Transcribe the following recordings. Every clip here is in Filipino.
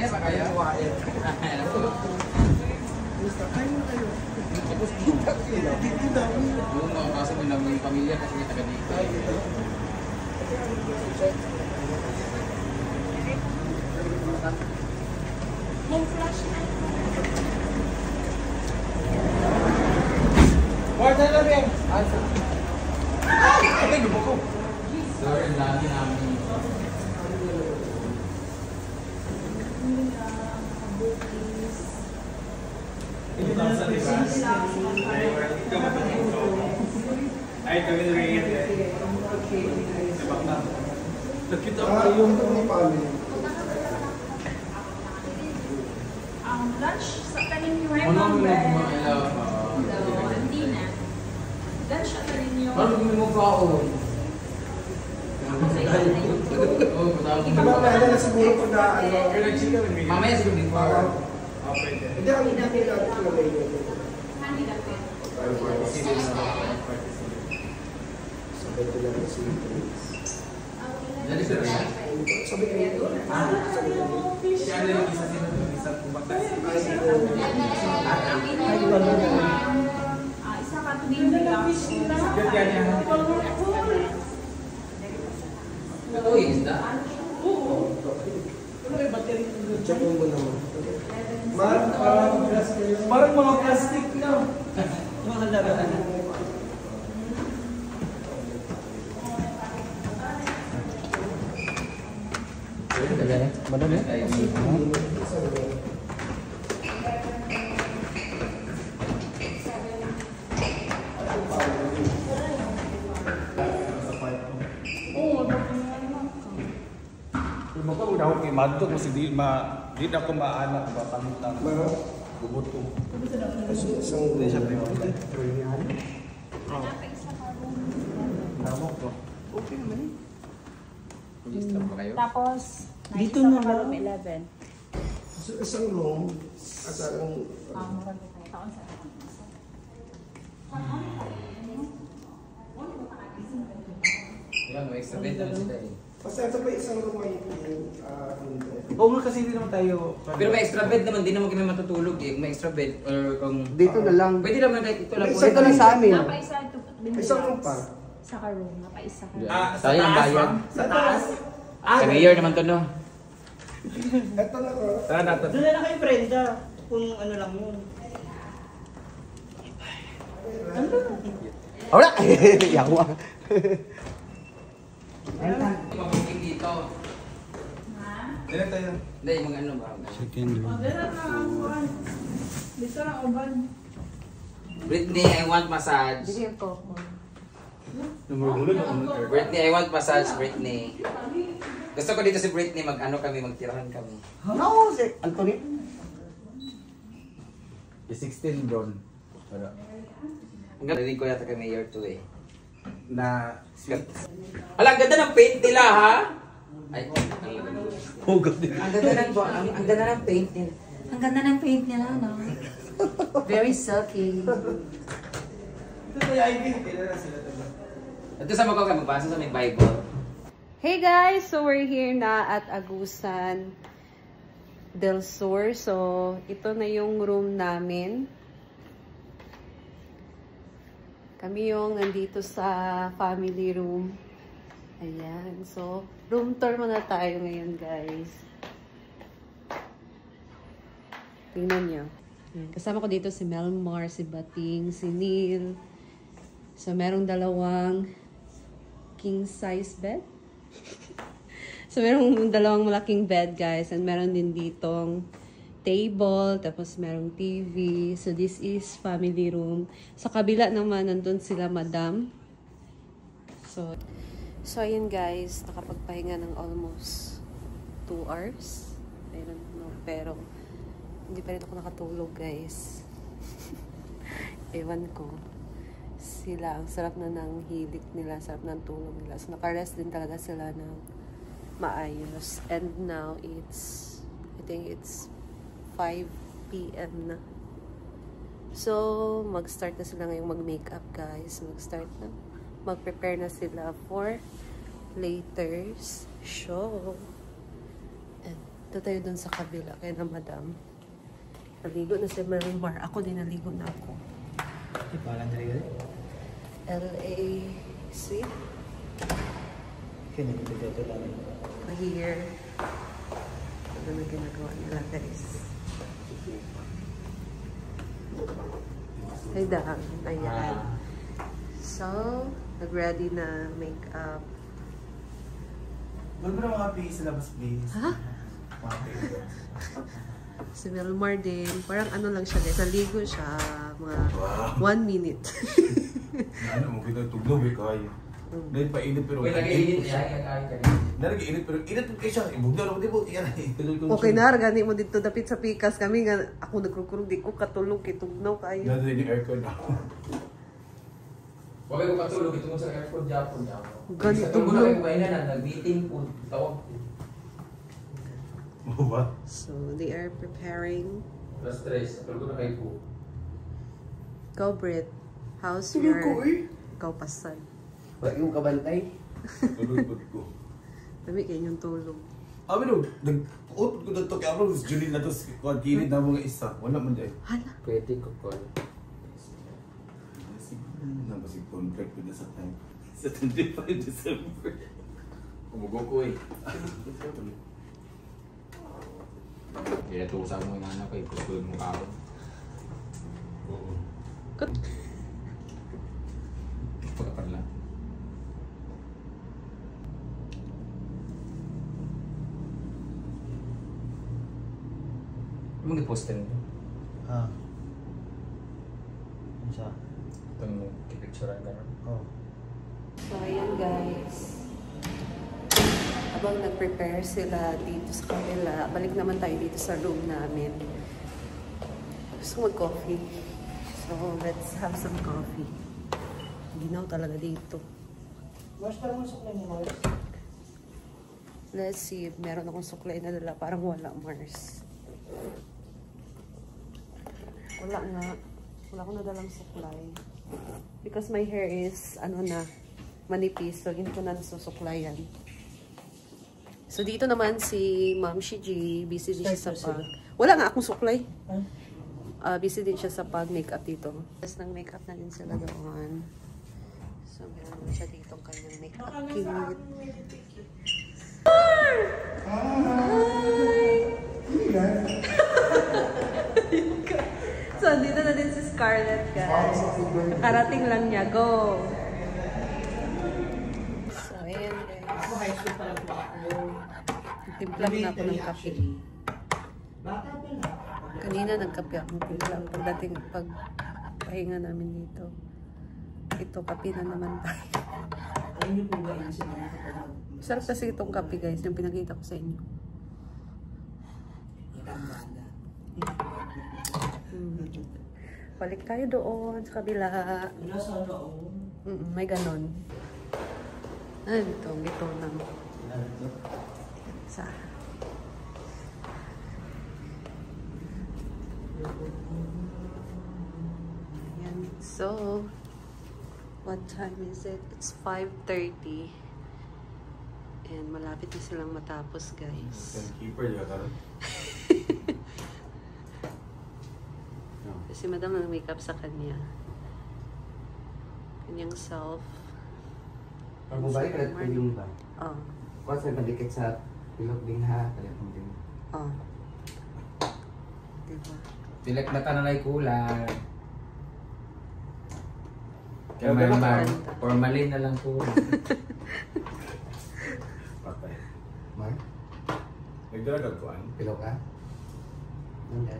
na pa kayo? Basta kayo na kayo. Tapos Dito dami. yung mga kaso mo na may pamilya kasi may taga dito. May flashlight. Warta na rin. Ay, lupa ko. Sir, ang dami namin. Ay, kami na rin yan. Sabak na. Nakita ko Yung ni family. Lunch sa kanin yung Ano mo remember. hindi Hindi na. Lunch sa kanin yung... Ano mo pa ako? Oo, Di ba pwede na siguro pag ano? mamaya siguro din pa. Pwede. Hindi ako hindi natin kilagay yun. Hindi na pwede. Sabay ko lang si Prince. Jadi sir. Sabay kayo doon. Siya na yung isa sila ng isang kumakas. Isa ka tubig lang. Yan yan. Ito isda. Check mo naman. Parang mga plastic na. Mga laruan. Madali. Maka udah ako kay madto kasi di ako maanak ba pamutang bubuto. Kasi isang Hindi siya pwede. Tama ko. okay naman eh. Register pa kayo? Tapos, Dito isa na pa lang. room 11. So, isang room at ang Marami tayo. Taon sa Yan, may extra bed naman sila eh. basta ito pa isang room ay yung Oo nga kasi hindi naman tayo. Pero may extra bed naman, di naman kami matutulog eh. Kung may extra bed or kung... Dito na lang. Pwede naman kahit ito lang. Isa ka lang sa amin. Napaisa ito. Isang room pa. Sa ka room. Napaisa ka. Sa taas bayan. Sa taas. Sa mayor naman to no. Ito na ko. Tara natin. Doon na lang kayo, Brenda. Kung ano lang yun. Wala! Yawa. Mabuking dito. Dito tayo. Hindi, yung mga ano ba? Dito na uban. Britney, I want massage. Sige po. Britney, I want massage, Britney. Gusto ko dito si Britney, mag-ano kami, magtirahan kami. No, si Anthony. Yung 16 bron. Ang ganda ko yata kay Mayor 2 eh. Na Ala, ang ganda ng paint nila ha? Ay, Oh, ganda. ang ganda ng paint nila. Ang ganda ng paint nila, no? Very silky. Ito sa mga magbasa sa may Bible. Hey guys! So we're here na at Agusan del Sur. So ito na yung room namin. Kami yung nandito sa family room. Ayan. So room tour muna tayo ngayon guys. Tingnan nyo. Ayan. Kasama ko dito si Melmar, si Bating, si Neil. So merong dalawang king size bed. So, merong dalawang malaking bed, guys. And meron din ditong table. Tapos, merong TV. So, this is family room. Sa kabila naman, nandun sila madam. So, ayun guys. Nakapagpahinga ng almost 2 hours. I don't know. Pero, hindi pa rin ako nakatulog, guys. Ewan ko. Sila, ang sarap na ng hilik nila, sarap ng tulog nila. So, nakarest din talaga sila ng maayos. And now, I think it's 5 p.m. na. So, mag-start na sila ngayong mag-makeup, guys. Mag-prepare na sila for later's show. And Dito tayo dun sa kabila kay na madam. Naligo na si Melmar. Ako din naligo na ako. Parang dali. LA Suite. Kaya nagpipito lang. Here. Ano na ginagawa nila guys? Ay daan. Ayan. So, nag-ready na makeup. Doon mo na mga pay sa labas, please. Ha? Mga pay. Si Melmar din. Parang ano lang siya guys. Naligo siya. Mga 1 minute. Ano mo kita tugnaw eh kayo. Dahil painit pero Uy, nag-iinit niya. Kakain ka rin. Nag-iinit pero init kayo siya. Ibugdaw ako dito. Yan ay. Okay na, gani mo dito dapit sa pikas kami nga ako nagkukurog di ko katulog kitugnaw kayo. Nasa yung aircon na. Huwag kayo patulog. Ito mo sa airport Japon. Ganito Sa tungkol mo. na kayo kainan na. Nag-meeting po. Tawag po. Mo ba? So they are preparing. Plus stress. Tulog na kayo po. Go Brit. How's Tulog ko your eh. ikaw pasan? Wala yung kabantay. Tulog ko. Dami kayo yung tulog. Abi no, nag-utot ko dito kaya ako sa Julie na to sa kilid na mga isa. Wala man dyan. Hala. Pwede ko call. Napasig contract ko na sa time. Sa 25 December. Kumugo ko eh. Kaya tusa mo yung anak ko eh. Pagkulog mo ka ako. Oo. Pagkapar lang. Ano mong i-poster nito? Ah. Ano siya? Itong kipicturean ka rin. Oh. So ayan guys. Habang nag-prepare sila dito sa kanila, balik naman tayo dito sa room namin. Gusto mag-coffee. So let's have some coffee. Ginaw talaga dito. Mars, parang masok lang yung Mars. Let's see if meron akong suklay na dala. Parang wala, Mars. Wala nga. Wala akong nadalang suklay. Because my hair is, ano na, manipis. So, hindi ko na nasusuklayan. So, dito naman si Ma'am Shiji. Busy din siya sa pag... Wala nga akong suklay. Busy din siya sa pag-makeup dito. Tapos ng makeup na din sila doon. So, meron naman siya dito kanyang makeup kit. So, dito na din si Scarlett, guys. Nakarating lang niya. Go! So, ayan, guys. Ako high school pa lang po ako. Timpla na ako ng kape. Bata pa lang. Kanina nagkape ako. Timpla. Pagdating, pagpahinga namin dito. Ito, kape na naman tayo. Ayun yung po ba yun sa mga kapatid? Sarap kasi itong kape, guys. Yung pinakita ko sa inyo. Itambala. Balik tayo doon sa kabila. Wala sa loob. May ganon. Ito na. Sa. Ayan. So, what time is it? It's 5:30. And malapit na silang matapos, guys. Keeper niya ka rin. Kasi madam nag-makeup sa kanya. Kanyang self. Pag mabalik ka na yung ba? Oh. Kuwas may pandikit sa pilok din ha. Kalit mo din. Oh. Diba? Dilek na tanalay kulang. Kaya Okay, may maganda. formalin na lang po. Patay. Mar? Nagdaragag ko ano? Pilok ka? Hindi.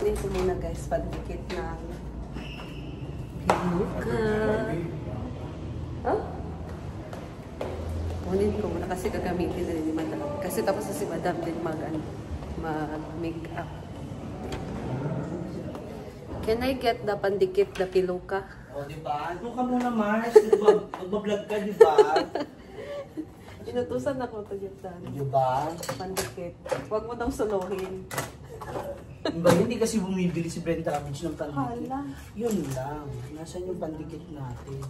Kunin ko muna guys, pandikit ng pinuka. Oh? Kunin ko muna kasi gagamitin na rin ni madam. Kasi tapos na si madam din mag-makeup. Can I get the pandikit the piluka? O, diba? Ano ka muna, Mars? Magbablog ka, diba? Inutusan ako to yung dan. Diba? Pandikit. Huwag mo daw suluhin. Diba, hindi kasi bumibili si Brenda Ramage ng pandikit. Hala. Yun lang. Nasaan yung pandikit natin?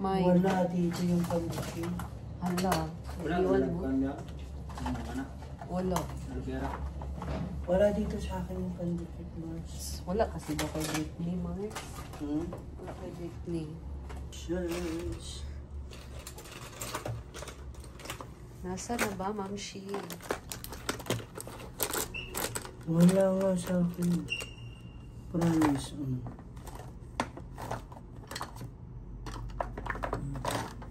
May. Wala dito yung pandikit. Hala, Wala, iwan wala. mo. Kanya. Ano? Wala. Alvera. Wala dito sa akin yung pandikit, Mars. Wala kasi daw kay Britney, Mars. Hmm? Wala kay Britney. Shush. Nasa na ba, Ma'am Shi? Wala nga sa akin. Promise.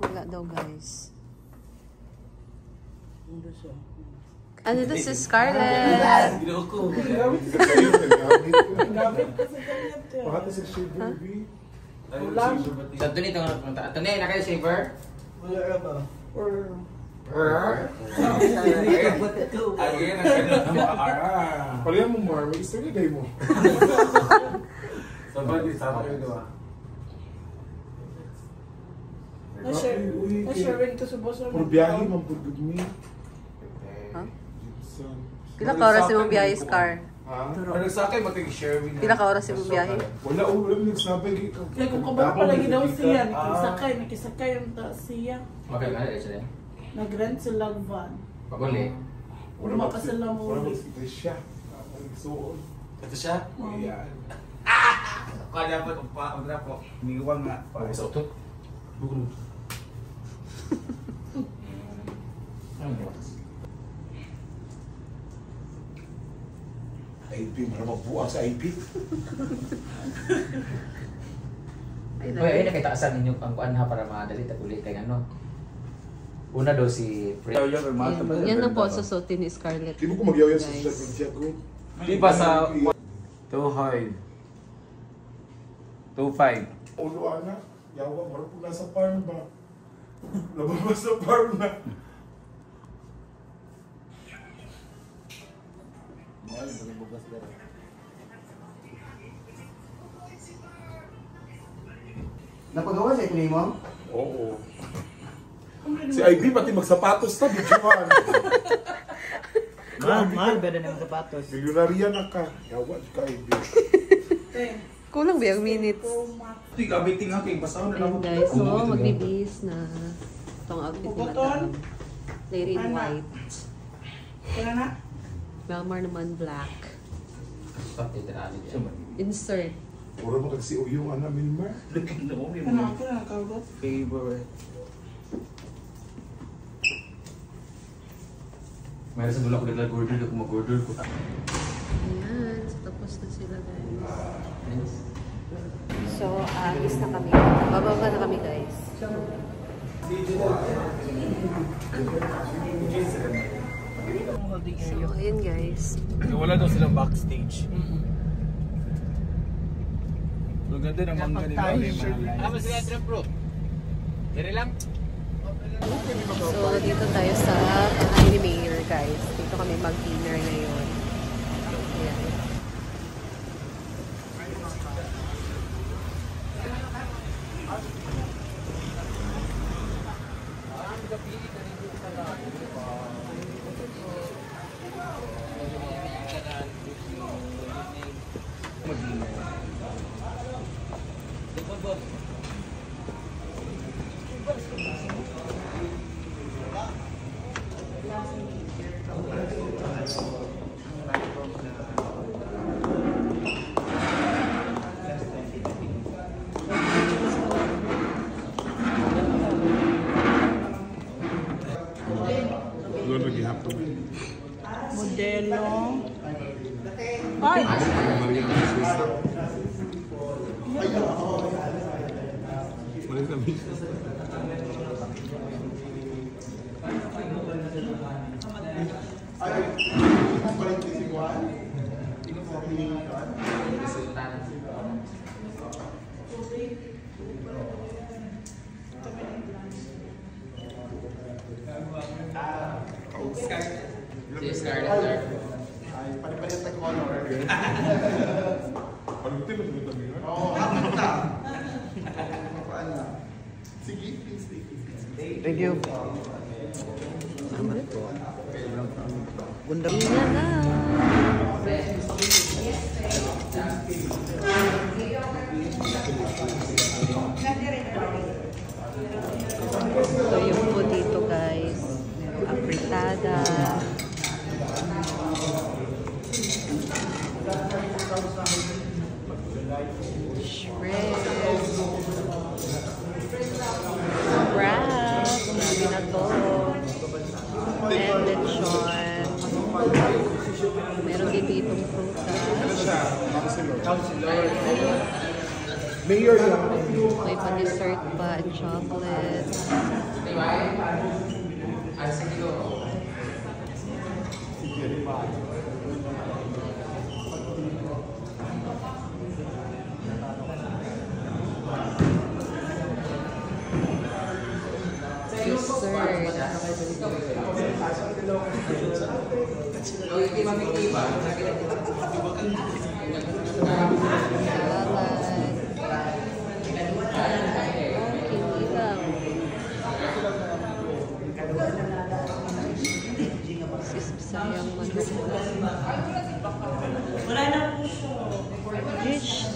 Wala daw, guys. Wala sa akin. Ano to si Scarlett? Ginoko. Bakit sa shaver, B? Sa doon ito nga punta. Ito na, nakayo shaver? Wala ka ba? Palihan mo, Mar. May istorya day mo. Na-sharing to sa boss mo. Puro biyahe, mampudog mi. Ha? Gibson. Pila ka oras yung biyahe, Scar? Ha? Ano sa akin, mag-share me na. Pila ka oras yung biyahe? Wala, wala nagsabi. Kaya kung kabalo pala daw siya, nakisakay yung taas siya. Magkagana siya. Nag-rent sila ng van. Paguli. Wala pa sila mo. Wala magsikita siya. Nagsuon. Ito siya? Ayan. Kaya po, na po. Niwang nga. Sa utot. Bukod. IP, marang magbuang sa IP. Ay, Uy, ayun nakitaasan ninyo ang kuan ha para madali taguli kay ano. Una daw si Fred. Yan na po susutin ni Scarlett. Di mo ko magyaw yan sa Guys. social media ko. Di ba sa... 2.5. 2.5. Ulo ana, yawa, marang po nasa farm ba? Lababas sa farm na. Napagawa sa ito mo? Oo. Si IB pati magsapatos na, bidyuhan. Mahal ba na ng sapatos? Milyonarya na ka. Yawa, ka IB. Kulang ba yung minutes? Di ka, biting hangking. Basta na Ayun guys, so magbibihis na itong outfit ni Madam. Lady in white. Kaya na? Melmar naman black. Pati tinali niya. Insert. Puro mo kasi uyong ana, Milmar. Look at the movie Ano mo. ako na nakaugot? Favorite. Mayroon sa dula ko nila gordon, ako mag-gordon ko. Ayan, so tapos na sila guys. So, alis na kami. Bababa na kami guys. Holding area. So, ayun guys. Wala daw silang backstage. So, ganda ng mangga nila. Ano sila bro? Dire lang? So, dito tayo sa bahay ni Mayor guys. Dito kami mag-dinner ngayon. Ayan. Doon naghihapon. Modelo. Ay! Maria ng Suisa. Maria ng Suisa. Si Scarlett. Palutin mo dito niyo. Review. Iyan na. So yung po dito guys. fritada. Shrimp. Crab. Marami na to. And lechon. Meron din ditong prutas. Mayor lang. May pa-dessert pa and chocolate. Sayang manok. Wala na po siya. Dish.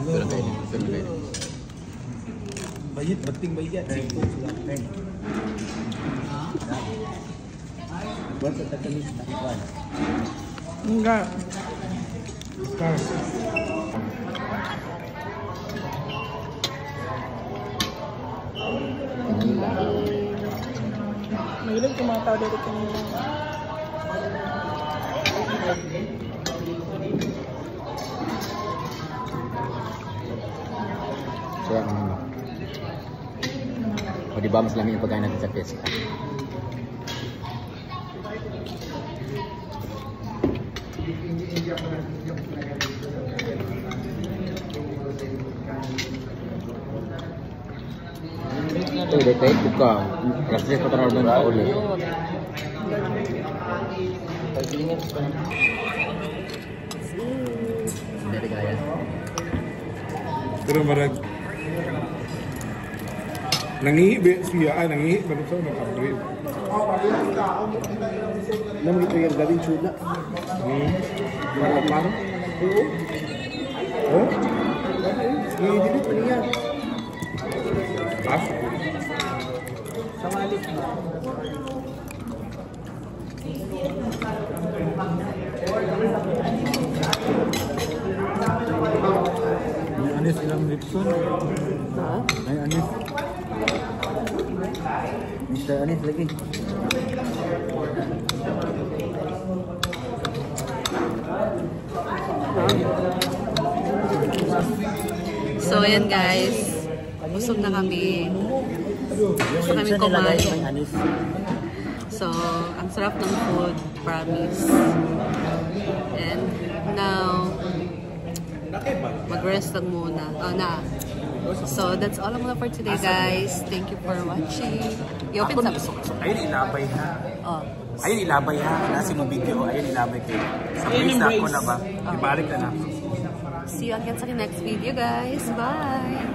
Sarap ng food. Bayit, bating bayat. Buat sa tatalis na iwan. Enggak. Mahilig yung mga tao dito kanina. Kaya ano. O diba mas lamig yung pagkain natin sa fiesta. Udah tayo buka. Rasanya kotoran udah nggak boleh. Dari gaya. Pero marag nangihi siya, nangihi baru sa nakabre. Naman ito yung gawin suna. Paano? Oo. Oh? I-delete mo niya. Ah? Sangalit mo. May anis ilang Nixon. Ha? May anis. Mr. Anis lagi. So, ayan guys. Busog na kami. Gusto kami kumain. So, ang sarap ng food. Promise. And now, mag-rest lang muna. Oh, na. So, that's all muna for today, guys. Thank you for watching. I-open sa... Ayun ilabay ha. Oh. Ayun ilabay ha. Nasa mo video. Ayun ilabay kayo. Sa place na ako na ba? Ibalik na na. See you again sa next video, guys. Bye!